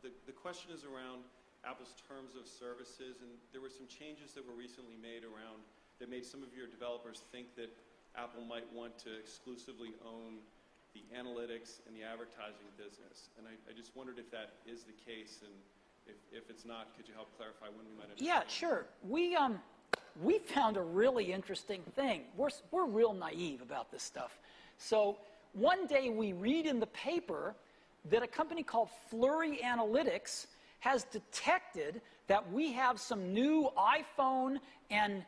The question is around Apple's terms of services, and there were some changes that were recently made around that made some of your developers think that Apple might want to exclusively own the analytics and the advertising business. And I just wondered if that is the case, and if it's not, could you help clarify when we might understand? Yeah, sure. We found a really interesting thing. We're real naive about this stuff. So one day we read in the paper that a company called Flurry Analytics has detected that we have some new iPhone and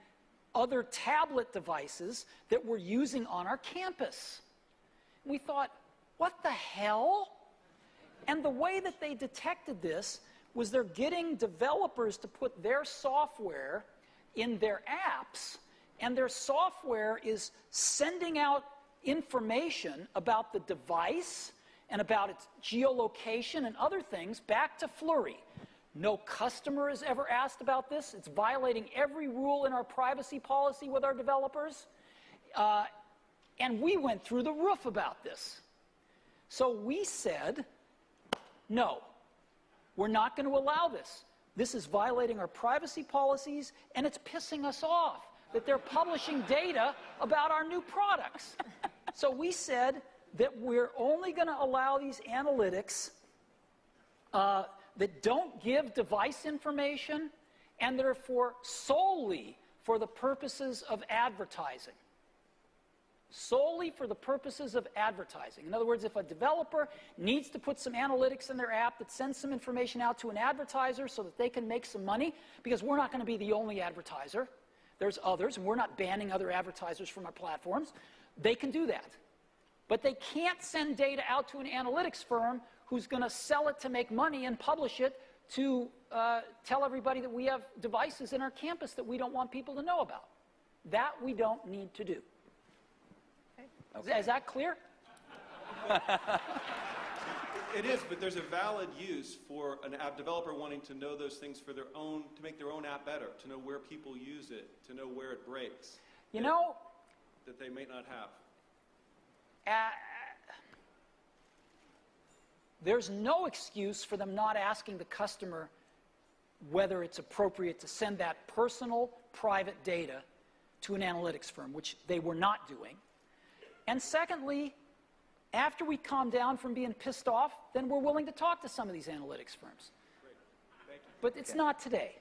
other tablet devices that we're using on our campus. We thought, what the hell? And the way that they detected this was they're getting developers to put their software in their apps, and their software is sending out information about the device and about its geolocation and other things back to Flurry. No customer has ever asked about this. It's violating every rule in our privacy policy with our developers. And we went through the roof about this. So we said, no, we're not going to allow this. This is violating our privacy policies, and it's pissing us off that they're publishing data about our new products. So we said that we're only going to allow these analytics that don't give device information and that are solely for the purposes of advertising. Solely for the purposes of advertising. In other words, if a developer needs to put some analytics in their app that sends some information out to an advertiser so that they can make some money, because we're not going to be the only advertiser. There's others, and we're not banning other advertisers from our platforms. They can do that. But they can't send data out to an analytics firm who's going to sell it to make money and publish it to tell everybody that we have devices in our campus that we don't want people to know about. That we don't need to do. Okay. Is that clear? It is, but there's a valid use for an app developer wanting to know those things for their own, to make their own app better, to know where people use it, to know where it breaks. You know, that they may not have. There's no excuse for them not asking the customer whether it's appropriate to send that personal, private data to an analytics firm, which they were not doing. And secondly, after we calm down from being pissed off, then we're willing to talk to some of these analytics firms. Great. Thank you. But it's not today.